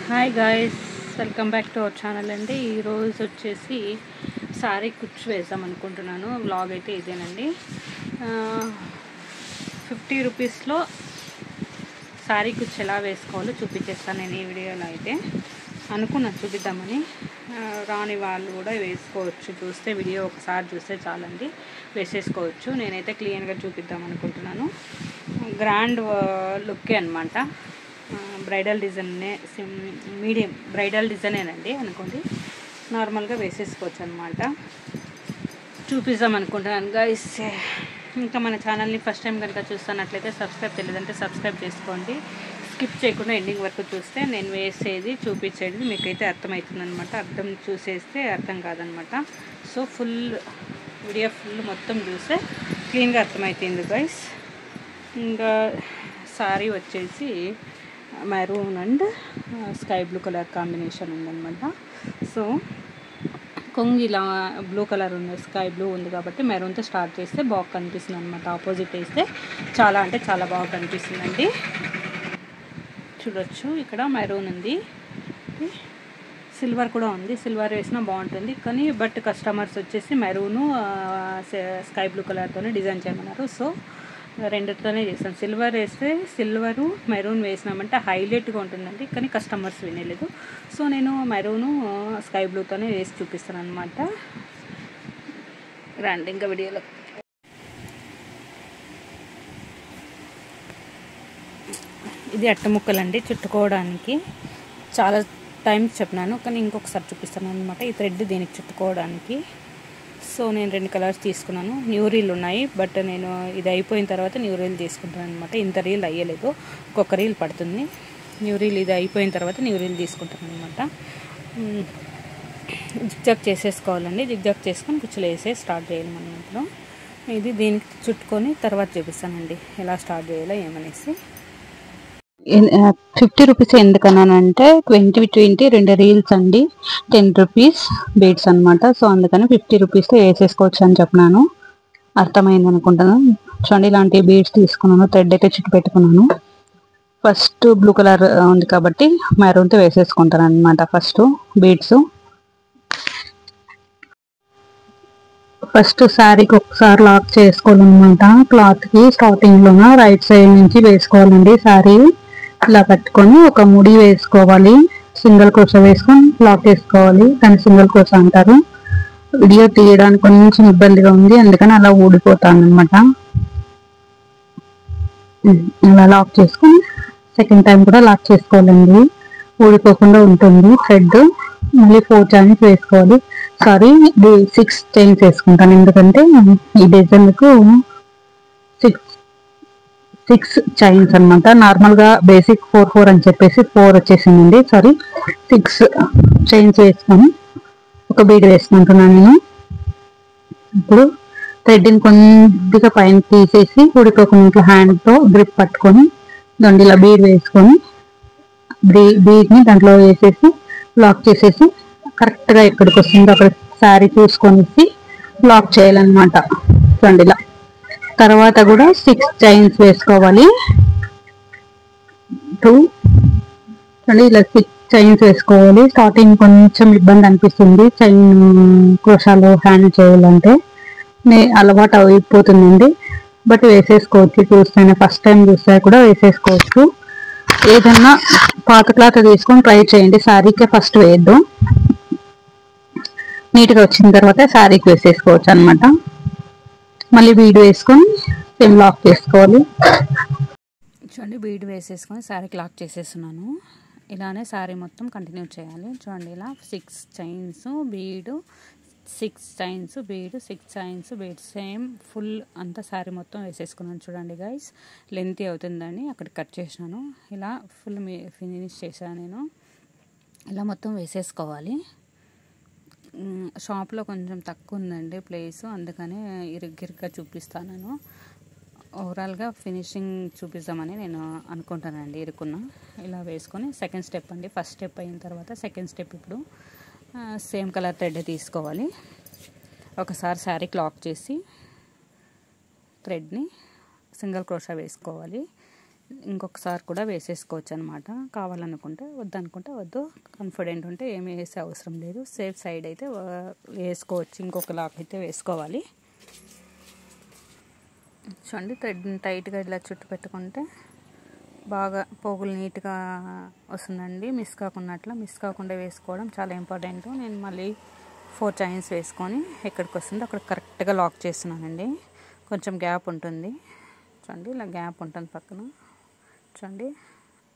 Hi guys, welcome back to our channel అండి. ఈరోజు వచ్చేసి సారీ కుచ్చు వేద్దాం అనుకుంటున్నాను. వ్లాగ్ అయితే ఇదేనండి. 50 రూపీస్లో సారీ కుచ్చు ఎలా వేసుకోవాలో చూపించేస్తాను నేను ఈ వీడియోలో. అయితే అనుకున్నాను చూపిద్దామని. రాని వాళ్ళు కూడా వేసుకోవచ్చు. చూస్తే వీడియో ఒకసారి చూస్తే చాలండి, వేసేసుకోవచ్చు. నేనైతే క్లియర్గా చూపిద్దాం అనుకుంటున్నాను. గ్రాండ్ లుక్కే అనమాట. బ్రైడల్ డిజైన్నే, మీడియం బ్రైడల్ డిజైనేనండి అనుకోండి. నార్మల్గా వేసేసుకోవచ్చు అనమాట. చూపిద్దాం అనుకుంటున్నాను గైస్. ఇంకా మన ఛానల్ని ఫస్ట్ టైం కనుక చూస్తున్నట్లయితే సబ్స్క్రైబ్ తెలియదంటే సబ్స్క్రైబ్ చేసుకోండి. స్కిప్ చేయకుండా ఎండింగ్ వరకు చూస్తే నేను వేసేది చూపించేది మీకైతే అర్థమవుతుందనమాట. అర్థం చూసేస్తే అర్థం కాదనమాట. సో వీడియో మొత్తం చూస్తే క్లీన్గా అర్థమవుతుంది గైస్. ఇంకా సారీ వచ్చేసి maroon and sky blue colour combination ఉందన్నమాట. సో కొంగు ఇలా బ్లూ కలర్ ఉంది, స్కై బ్లూ ఉంది కాబట్టి మెరూన్తో స్టార్ట్ చేస్తే బాగా కనిపిస్తుంది అనమాట. ఆపోజిట్ వేస్తే చాలా అంటే చాలా బాగా కనిపిస్తుందండి. చూడొచ్చు, ఇక్కడ మెరూన్ ఉంది, సిల్వర్ కూడా ఉంది. సిల్వర్ వేసినా బాగుంటుంది కానీ బట్ కస్టమర్స్ వచ్చేసి మెరూను స్కై బ్లూ కలర్తోనే డిజైన్ చేయమన్నారు. సో రెండుతోనే చేస్తాను. సిల్వర్ వేస్తే సిల్వరు మెరూన్ వేసినామంటే హైలైట్గా ఉంటుందండి, కానీ కస్టమర్స్ వినలేదు. సో నేను మెరూను స్కై బ్లూతోనే వేసి చూపిస్తాను అనమాట. రండి ఇంకా వీడియోలో. ఇది అట్టముక్కలండి చుట్టుకోవడానికి. చాలా టైమ్స్ చెప్పినాను కానీ ఇంకొకసారి చూపిస్తాను అనమాట. ఈ థ్రెడ్ దీనికి చుట్టుకోవడానికి. సో నేను 2 కలర్స్ తీసుకున్నాను. న్యూ రీల్ ఉన్నాయి, బట్ నేను ఇది అయిపోయిన తర్వాత న్యూ రీల్ తీసుకుంటాను అనమాట. ఇంత రీల్ అయ్యలేదు, ఒక్కొక్క రీల్ పడుతుంది. న్యూ రీల్ ఇది అయిపోయిన తర్వాత న్యూ రీల్ తీసుకుంటాను అనమాట. జిగ్జాగ్ చేసేసుకోవాలండి. జిగ్జాగ్ చేసుకొని కుచ్చులు వేసే స్టార్ట్ చేయాలి మనం. ఇంట్లో ఇది దీనికి చుట్టుకొని తర్వాత చూపిస్తానండి ఎలా స్టార్ట్ చేయాలో ఏమనేసి. 50 రూపీస్ ఎందుకన్నానంటే 20 2 రీల్స్ అండి, 10 రూపీస్ బీడ్స్ అనమాట. సో అందుకని 50 రూపీస్తో వేసేసుకోవచ్చు అని చెప్పినాను. అర్థమైంది అనుకుంటాను. చూడండి, ఇలాంటి బీడ్స్ తీసుకున్నాను. థ్రెడ్ అయితే చుట్టు పెట్టుకున్నాను. ఫస్ట్ బ్లూ కలర్ ఉంది కాబట్టి మెరూన్తో వేసేసుకుంటాను అనమాట. ఫస్ట్ శారీకి ఒకసారి లాక్ చేసుకోవాలన్నమాట. క్లాత్కి స్టార్టింగ్లోన రైట్ సైడ్ నుంచి వేసుకోవాలండి. శారీ ఇలా కట్టుకొని ఒక ముడి వేసుకోవాలి. సింగిల్ క్రోషా వేసుకొని లాక్ వేసుకోవాలి. దాన్ని సింగిల్ క్రోషా అంటారు. వీడియో తీయడానికి కొంచెం ఇబ్బందిగా ఉంది, అందుకని అలా ఊడిపోతాను అనమాట. ఇలా లాక్ చేసుకొని సెకండ్ టైం కూడా లాక్ చేసుకోవాలండి, ఊడిపోకుండా ఉంటుంది థ్రెడ్. మళ్ళీ 4 చైన్స్ వేసుకోవాలి. సారీ, 6 చైన్స్ వేసుకుంటాను, ఎందుకంటే ఈ డిజైన్కు 6 చైన్స్ అనమాట. నార్మల్గా బేసిక్ 4 అని చెప్పేసి 4 వచ్చేసిందండి. సారీ, 6 చైన్స్ వేసుకొని ఒక బీడ్ వేసుకుంటున్నాను నేను. ఇప్పుడు థ్రెడ్ని కొద్దిగా పైన తీసేసి ఊడిపోకుండా హ్యాండ్తో గ్రిప్ పట్టుకొని దాన్ని ఇలా బీడ్ వేసుకొని బీడ్ని దాంట్లో వేసేసి లాక్ చేసేసి కరెక్ట్గా ఎక్కడికి వస్తుందో అక్కడ శారీ చూసుకొని లాక్ చేయాలన్నమాట. చూడండి ఇలా. తర్వాత కూడా 6 చైన్స్ వేసుకోవాలి. 2 ఇలా 6 చైన్స్ వేసుకోవాలి. స్టార్టింగ్ కొంచెం ఇబ్బంది అనిపిస్తుంది చైన్ క్రోషాలో హ్యాండ్ చేయాలంటే, అలవాటు అయిపోతుందండి. బట్ వేసేసుకోవచ్చు. చూస్తేనే ఫస్ట్ టైం చూస్తే కూడా వేసేసుకోవచ్చు. ఏదన్నా పాత క్లాత్ తీసుకొని ట్రై చేయండి. శారీకే ఫస్ట్ వేయద్దు, నీట్గా వచ్చిన తర్వాత శారీకి వేసేసుకోవచ్చు అనమాట. మళ్ళీ బీడ్ వేసుకొని సేమ్ లాక్ చేసుకోవాలి. చూడండి, బీడ్ వేసేసుకొని శారీకి లాక్ చేసేస్తున్నాను. ఇలానే శారీ మొత్తం కంటిన్యూ చేయాలి. చూడండి, ఇలా 6 చైన్స్ బీడు, 6 చైన్స్ బీడు, 6 చైన్స్ బీడ్, సేమ్ ఫుల్ అంతా శారీ మొత్తం వేసేసుకున్నాను. చూడండి గైస్, లెంతీ అవుతుందని అక్కడ కట్ చేసినాను. ఇలా ఫుల్ ఫినిష్ చేశాను నేను. ఇలా మొత్తం వేసేసుకోవాలి. షాప్లో కొంచెం తక్కువ ఉందండి ప్లేస్, అందుకనే ఇరుగ్గిరుగ్గా చూపిస్తాను నేను. ఓవరాల్గా ఫినిషింగ్ చూపిద్దామని నేను అనుకుంటానండి. ఇరుకున్న ఇలా వేసుకొని సెకండ్ స్టెప్ అండి. ఫస్ట్ స్టెప్ అయిన తర్వాత సెకండ్ స్టెప్. ఇప్పుడు సేమ్ కలర్ థ్రెడ్ తీసుకోవాలి. ఒకసారి శారీకి లాక్ చేసి థ్రెడ్ని సింగిల్ క్రోషా వేసుకోవాలి. ఇంకొకసారి కూడా వేసేసుకోవచ్చు అనమాట. కావాలనుకుంటే, వద్దనుకుంటే వద్దు, కాన్ఫిడెంట్ ఉంటే ఏమీ వేసే అవసరం లేదు. సేఫ్ సైడ్ అయితే వేసుకోవచ్చు. ఇంకొక లాక్ అయితే వేసుకోవాలి. చూడండి, థ్రెడ్ టైట్గా ఇలా చుట్టు పెట్టుకుంటే బాగా పోగులు నీట్గా వస్తుందండి. మిస్ కాకుండా వేసుకోవడం చాలా ఇంపార్టెంట్. నేను మళ్ళీ 4 చైన్స్ వేసుకొని ఎక్కడికి వస్తుందో అక్కడ కరెక్ట్గా లాక్ చేస్తున్నానండి. కొంచెం గ్యాప్ ఉంటుంది చూడండి, ఇలా గ్యాప్ ఉంటుంది పక్కన. చూడండి,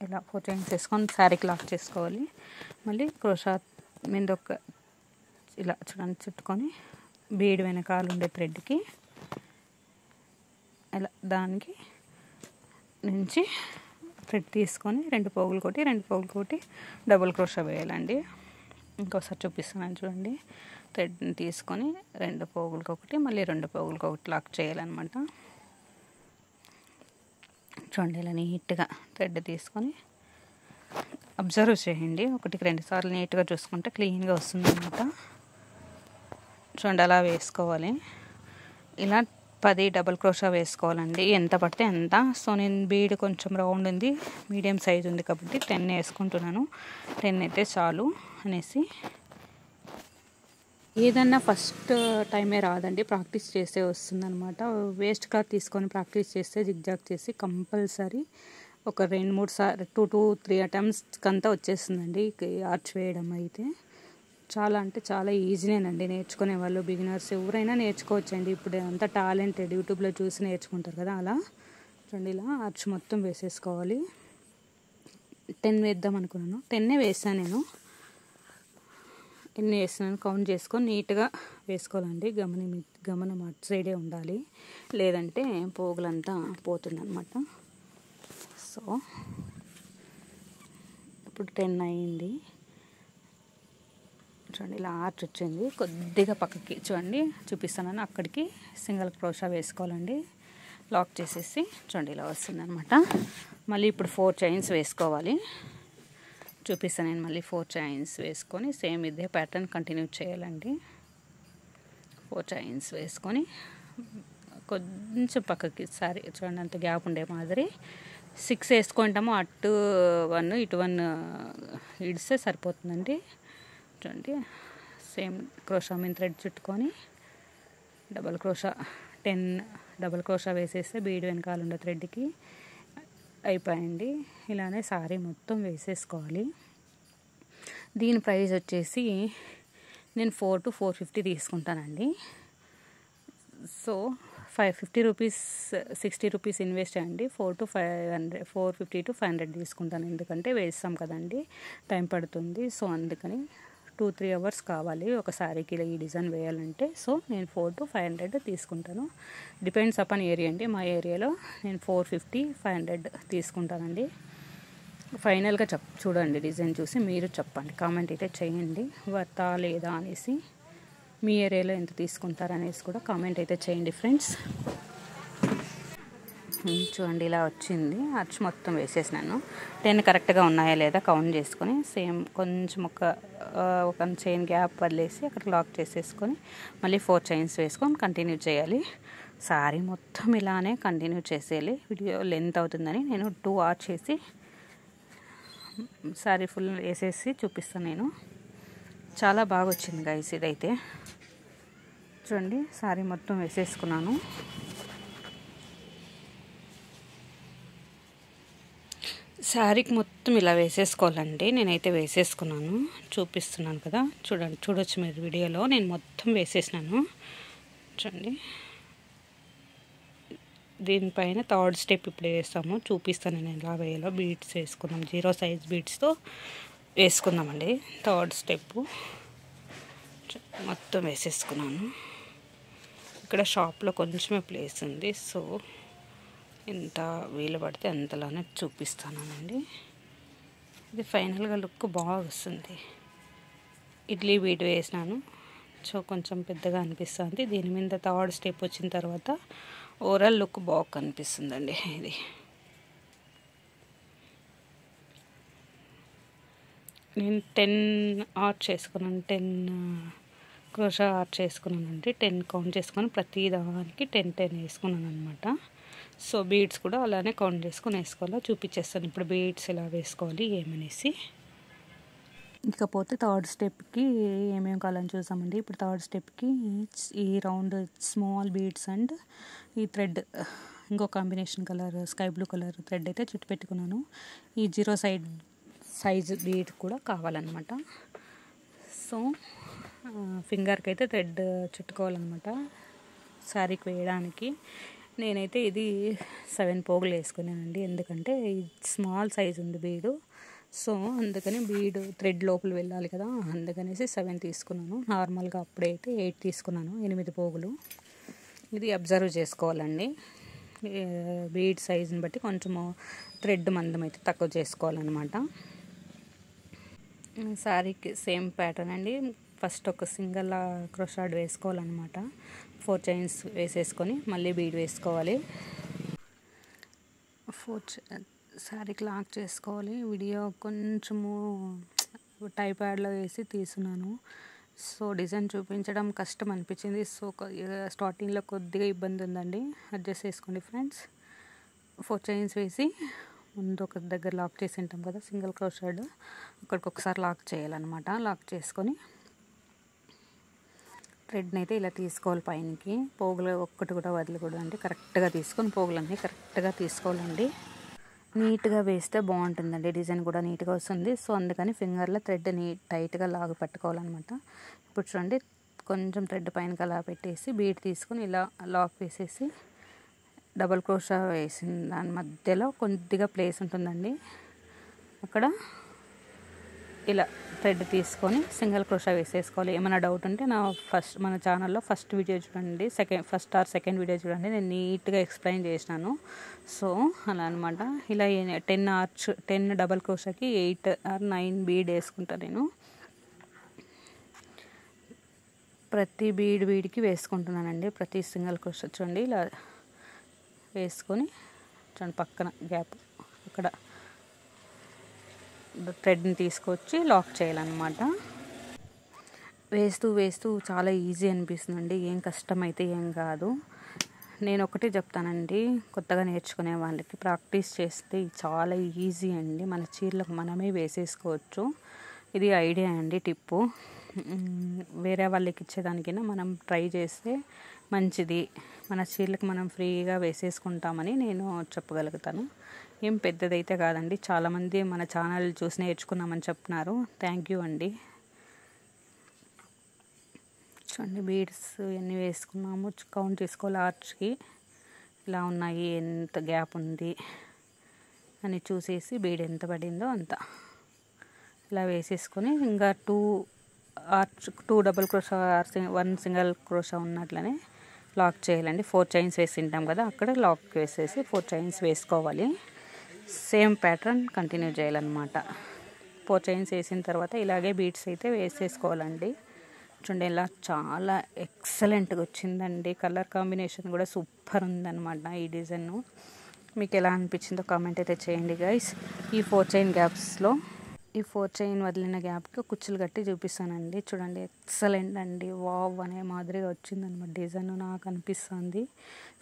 ఇలా 4 చైన్స్ వేసుకొని శారీకి లాక్ చేసుకోవాలి. మళ్ళీ క్రోషా మీద ఒక ఇలా చూడండి చుట్టుకొని బీడ్ వెనకాల ఉండే థ్రెడ్కి ఇలా దానికి నుంచి థ్రెడ్ తీసుకొని 2 పోగులు కొట్టి డబుల్ క్రోషా వేయాలండి. ఇంకోసారి చూపిస్తున్నాను చూడండి. థ్రెడ్ని తీసుకొని 2 పోగులకు ఒకటి, మళ్ళీ 2 పోగులకు ఒకటి లాక్ చేయాలన్నమాట. చూడండి, ఇలా నీట్గా థ్రెడ్ తీసుకొని అబ్జర్వ్ చేయండి. 1కి 2 సార్లు నీట్గా చూసుకుంటే క్లీన్గా వస్తుందన్నమాట. చూడండి, అలా వేసుకోవాలి. ఇలా 10 డబుల్ క్రోషా వేసుకోవాలండి, ఎంత పడితే అంత. సో నేను బీడ్ కొంచెం రౌండ్ ఉంది, మీడియం సైజ్ ఉంది కాబట్టి 10 వేసుకుంటున్నాను. 10 అయితే చాలు అనేసి. ఏదన్నా ఫస్ట్ టైమే రాదండి, ప్రాక్టీస్ చేస్తే వస్తుందన్నమాట. వేస్ట్ క్లాత్ తీసుకొని ప్రాక్టీస్ చేస్తే జిగ్జాగ్ చేసి కంపల్సరీ ఒక 2-3 సార్లు 2-3 అటెంప్ట్స్కి అంతా వచ్చేస్తుందండి ఆర్చ్ వేయడం అయితే. చాలా అంటే చాలా ఈజీనేనండి, నేర్చుకునే వాళ్ళు బిగినర్స్ ఎవరైనా నేర్చుకోవచ్చండి. ఇప్పుడు అంతా టాలెంటెడ్, యూట్యూబ్లో చూసి నేర్చుకుంటారు కదా. అలా చూడండి, ఇలా ఆర్చ్ మొత్తం వేసేసుకోవాలి. 10 వేద్దాం అనుకున్నాను, 10 వేసాను నేను. ఎన్ని వేస్తున్నాను కౌంట్ చేసుకొని నీట్గా వేసుకోవాలండి. గమనం అటు సైడే ఉండాలి, లేదంటే పోగులంతా పోతుందన్నమాట. సో ఇప్పుడు 10 అయింది చూడండి. ఇలా ఆర్చ్ వచ్చింది, కొద్దిగా పక్కకి చూడండి చూపిస్తున్నాను, అక్కడికి సింగిల్ క్రోషా వేసుకోవాలండి. లాక్ చేసేసి చూడండి ఇలా వస్తుందన్నమాట. మళ్ళీ ఇప్పుడు 4 చైన్స్ వేసుకోవాలి. చూపిస్తాను నేను. మళ్ళీ 4 చైన్స్ వేసుకొని సేమ్ ఇదే ప్యాటర్న్ కంటిన్యూ చేయాలండి. 4 చైన్స్ వేసుకొని కొంచెం పక్కకి సారీ చూడండి, అంత గ్యాప్ ఉండే మాదిరి 6 వేసుకుంటాము. అటు 1 ఇటు 1 ఇడిస్తే సరిపోతుందండి. చూడండి, సేమ్ క్రోషా మీద థ్రెడ్ చుట్టుకొని డబల్ క్రోషా 10 డబల్ క్రోషా వేసేస్తే బీడ్ వెనకాల ఉండే థ్రెడ్కి అయిపోయింది. ఇలానే సారీ మొత్తం వేసేసుకోవాలి. దీని ప్రైస్ వచ్చేసి నేను 4 to 450 తీసుకుంటానండి. సో 550 రూపీస్ 60 రూపీస్ ఇన్వెస్ట్ చేయండి. 450 to 500 తీసుకుంటాను, ఎందుకంటే వేస్తాం కదండి, టైం పడుతుంది. సో అందుకని 2-3 అవర్స్ కావాలి ఒక శారీకి ఈ డిజైన్ వేయాలంటే. సో నేను 4 to 500 తీసుకుంటాను. డిపెండ్స్ అపాన్ ఏరియా అండి. మా ఏరియాలో నేను 450-500 తీసుకుంటానండి. ఫైనల్గా చూడండి, డిజైన్ చూసి మీరు చెప్పండి, కామెంట్ అయితే చేయండి వర్తా లేదా అనేసి. మీ ఏరియాలో ఎంత తీసుకుంటారనేసి కూడా కామెంట్ అయితే చేయండి ఫ్రెండ్స్. చూడండి, ఇలా వచ్చింది. ఆర్చ్ మొత్తం వేసేసినాను. 10 కరెక్ట్గా ఉన్నాయా లేదా కౌంట్ చేసుకొని సేమ్ కొంచెం ఒక చైన్ గ్యాప్ వదిలేసి అక్కడ లాక్ చేసేసుకొని మళ్ళీ 4 చైన్స్ వేసుకొని కంటిన్యూ చేయాలి. సారీ మొత్తం ఇలానే కంటిన్యూ చేసేయాలి. వీడియో లెంత్ అవుతుందని నేను 2 ఆర్చ్ చేసి సారీ ఫుల్ వేసేసి చూపిస్తాను నేను. చాలా బాగా వచ్చింది గైస్ ఇదైతే. చూడండి, సారీ మొత్తం వేసేసుకున్నాను. శారీకి మొత్తం ఇలా వేసేసుకోవాలండి. నేనైతే వేసేసుకున్నాను, చూపిస్తున్నాను కదా. చూడొచ్చు మీరు వీడియోలో. నేను మొత్తం వేసేసినాను చూడండి. దీనిపైన 3rd స్టెప్ ఇప్పుడు వేస్తాము, చూపిస్తాను నేను ఎలా వేయాలో. బీడ్స్ వేసుకుందాం, 0 సైజ్ బీడ్స్తో వేసుకుందామండి. 3rd స్టెప్ మొత్తం వేసేసుకున్నాను. ఇక్కడ షాప్లో కొంచెమే ప్లేస్ ఉంది, సో ఎంత వీలు పడితే అంతలానే చూపిస్తానండి. ఇది ఫైనల్గా లుక్ బాగా వస్తుంది. ఇడ్లీ బీడ్ వేసినాను, సో కొంచెం పెద్దగా అనిపిస్తుంది. దీని మీద 3rd స్టెప్ వచ్చిన తర్వాత ఓవరాల్ లుక్ బాగా కనిపిస్తుందండి. ఇది నేను 10 ఆర్చ్ చేసుకున్నాను, 10 క్రోషా ఆర్చ్ చేసుకున్నానండి. 10 కౌంట్ చేసుకొని ప్రతి దానికి 10 వేసుకున్నాను అనమాట. సో బీడ్స్ కూడా అలానే కౌంట్ చేసుకొని వేసుకోవాలి. చూపించేస్తాను ఇప్పుడు బీడ్స్ ఎలా వేసుకోవాలి ఏమనేసి. ఇకపోతే థర్డ్ స్టెప్కి ఏమేమి కావాలని చూసామండి. ఇప్పుడు థర్డ్ స్టెప్కి ఈ రౌండ్ స్మాల్ బీడ్స్ అండ్ ఈ థ్రెడ్ ఇంకో combination colour sky blue colour thread అయితే చుట్టు పెట్టుకున్నాను. ఈ 0 సైజ్ బీడ్ కూడా కావాలన్నమాట. సో ఫింగర్కి అయితే థ్రెడ్ చుట్టుకోవాలన్నమాట శారీకి వేయడానికి. నేనైతే ఇది 7 పోగులు వేసుకున్నానండి, ఎందుకంటే ఇది స్మాల్ సైజ్ ఉంది బీడు. సో అందుకని బీడు థ్రెడ్ లోపల వెళ్ళాలి కదా, అందుకనేసి 7 తీసుకున్నాను. నార్మల్గా అప్పుడైతే 8 తీసుకున్నాను, 8 పోగులు. ఇది అబ్జర్వ్ చేసుకోవాలండి, బీడ్ సైజుని బట్టి కొంచెము థ్రెడ్ మందం అయితే తక్కువ చేసుకోవాలన్నమాట. శారీకి సేమ్ ప్యాటర్న్ అండి. ఫస్ట్ ఒక సింగిల్ క్రోషాడ్ వేసుకోవాలన్నమాట. 4 చైన్స్ వేసేసుకొని మళ్ళీ బీడ్ వేసుకోవాలి. 4 శారీకి లాక్ చేసుకోవాలి. వీడియో కొంచెము టైప్యాడ్లో వేసి తీసుకున్నాను. సో డిజైన్ చూపించడం కష్టం అనిపించింది. సో స్టార్టింగ్లో కొద్దిగా ఇబ్బంది ఉందండి, అడ్జస్ట్ చేసుకోండి ఫ్రెండ్స్. 4 చైన్స్ వేసి ముందు ఒక దగ్గర లాక్ చేసి ఉంటాం కదా సింగిల్ క్రోషాడ్, అక్కడికి ఒకసారి లాక్ చేయాలన్నమాట. లాక్ చేసుకొని థ్రెడ్ని అయితే ఇలా తీసుకోవాలి పైనకి. పోగులు ఒక్కటి కూడా వదలకూడదండి, కరెక్ట్గా తీసుకొని పోగులన్నీ కరెక్ట్గా తీసుకోవాలండి. నీట్గా వేస్తే బాగుంటుందండి, డిజైన్ కూడా నీట్గా వస్తుంది. సో అందుకని ఫింగర్లో థ్రెడ్ టైట్గా లాగు పట్టుకోవాలన్నమాట. ఇప్పుడు చూడండి, కొంచెం థ్రెడ్ పైనకి అలా పెట్టేసి బీడ్ తీసుకొని ఇలా లాక్ వేసేసి డబల్ క్రోషా వేసిన దాని మధ్యలో కొద్దిగా ప్లేస్ ఉంటుందండి, అక్కడ ఇలా థ్రెడ్ తీసుకొని సింగిల్ క్రోషా వేసేసుకోవాలి. ఏమైనా డౌట్ ఉంటే మన ఛానల్లో ఫస్ట్ వీడియో చూడండి, సెకండ్ వీడియో చూడండి, నేను నీట్గా ఎక్స్ప్లెయిన్ చేసినాను. సో అలా అనమాట. ఇలా 10 డబల్ క్రోషాకి 8 or 9 బీడ్ వేసుకుంటాను నేను. ప్రతి బీడ్కి వేసుకుంటున్నానండి. ప్రతి సింగిల్ క్రోషా చూడండి ఇలా వేసుకొని చూడండి, పక్కన గ్యాప్ అక్కడ థ్రెడ్ని తీసుకొచ్చి లాక్ చేయాలన్నమాట. వేస్తూ చాలా ఈజీ అనిపిస్తుందండి, ఏం కష్టమైతే ఏం కాదు. నేను ఒకటే చెప్తానండి, కొత్తగా నేర్చుకునే వాళ్ళకి ప్రాక్టీస్ చేస్తే చాలా ఈజీ అండి. మన చీరలకు మనమే వేసేసుకోవచ్చు. ఇది ఐడియా అండి, టిప్పు. వేరే వాళ్ళకి ఇచ్చేదానికైనా మనం ట్రై చేస్తే మంచిది. మన చీరలకు మనం ఫ్రీగా వేసేసుకుంటామని నేను చెప్పగలుగుతాను. ఏం పెద్దదైతే కాదండి. చాలామంది మన ఛానల్ చూసి నేర్చుకున్నామని చెప్తున్నారు. థ్యాంక్ యూ అండి. చూడండి, బీడ్స్ ఎన్ని వేసుకున్నాము కౌంట్ చేసుకోవాలి. ఆర్చ్కి ఇలా ఉన్నాయి, ఎంత గ్యాప్ ఉంది అని చూసేసి బీడ్ ఎంత పడిందో అంత ఇలా వేసేసుకొని ఇంకా 2 డబుల్ క్రోషా 1 సింగిల్ క్రోషా ఉన్నట్లనే లాక్ చేయాలండి. 4 చైన్స్ వేసి ఉంటాం కదా, అక్కడ లాక్ వేసేసి 4 చైన్స్ వేసుకోవాలి. సేమ్ ప్యాటర్న్ కంటిన్యూ చేయాలన్నమాట. 4 చైన్స్ వేసిన తర్వాత ఇలాగే బీడ్స్ అయితే వేసేసుకోవాలండి. చూడండి, ఇలా చాలా ఎక్సలెంట్గా వచ్చిందండి. కలర్ కాంబినేషన్ కూడా సూపర్ ఉందన్నమాట. ఈ డిజైన్ మీకు ఎలా అనిపించిందో కామెంట్ అయితే చేయండి గైస్. ఈ 4 చైన్ గ్యాప్స్లో ఈ 4 చైన్ వదిలిన గ్యాప్కి కుచ్చులు కట్టి చూపిస్తానండి. చూడండి, ఎక్సలెంట్ అండి, వావ్ అనే మాదిరిగా వచ్చిందనమాట. డిజైన్ నాకు అనిపిస్తుంది.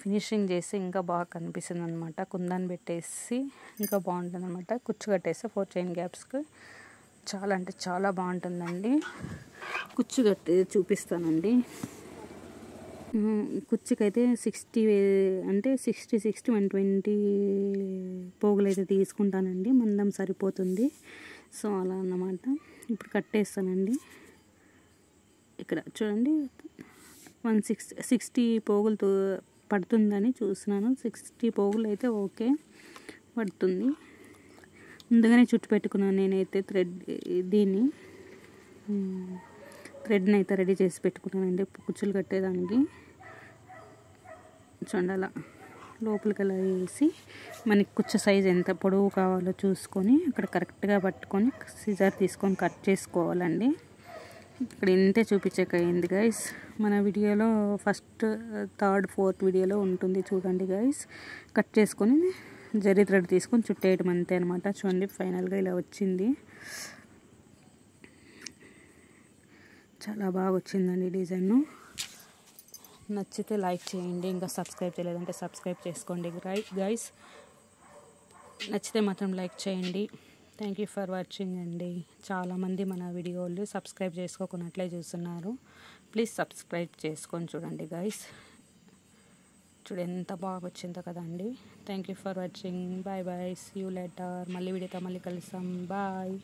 ఫినిషింగ్ చేసి ఇంకా బాగా కనిపిస్తుంది అనమాట. కుందాన్ని పెట్టేసి ఇంకా బాగుంటుంది అనమాట. కుచ్చు కట్టేస్తే 4 చైన్ గ్యాప్స్కి చాలా అంటే చాలా బాగుంటుందండి. కుచ్చు కట్టి చూపిస్తానండి. కుచ్చుకైతే 60 అంటే 120 పోగులు అయితే తీసుకుంటానండి, మందం సరిపోతుంది. సో అలా అన్నమాట. ఇప్పుడు కట్టేస్తానండి. ఇక్కడ చూడండి, 60 పోగులు పడుతుందని చూస్తున్నాను. 60 పోగులు అయితే ఓకే పడుతుంది. ముందుగానే చుట్టు పెట్టుకున్నాను నేనైతే థ్రెడ్ని అయితే రెడీ చేసి పెట్టుకున్నానండి కుచ్చులు కట్టేదానికి. చూడండి, అలా లోపలికి అలా వేసి మనకి కుచ్చు సైజ్ ఎంత పొడవు కావాలో చూసుకొని అక్కడ కరెక్ట్గా పట్టుకొని సిజర్ తీసుకొని కట్ చేసుకోవాలండి. ఇక్కడ ఇంతే చూపించకయింది గైస్. మన వీడియోలో ఫస్ట్, థర్డ్, ఫోర్త్ వీడియోలో ఉంటుంది చూడండి గైస్. కట్ చేసుకొని జరీ థ్రెడ్ తీసుకొని చుట్టేయడం అంతే అనమాట. చూడండి, ఫైనల్గా ఇలా వచ్చింది. చాలా బాగా వచ్చిందండి డిజైన్. నచ్చితే లైక్ చేయండి, ఇంకా సబ్స్క్రైబ్ చేయలేదంటే సబ్స్క్రైబ్ చేసుకోండి గైస్. నచ్చితే మాత్రం లైక్ చేయండి. థ్యాంక్ యూ ఫర్ వాచింగ్ అండి. చాలామంది మన వీడియోలు సబ్స్క్రైబ్ చేసుకోకున్నట్లే చూస్తున్నారు. ప్లీజ్ సబ్స్క్రైబ్ చేసుకొని చూడండి గైస్. చూడు ఎంత బాగా వచ్చిందో కదండి. Thank you for watching. Bye bye, see you later. మళ్ళీ వీడియోతో మళ్ళీ కలుస్తాం. బాయ్.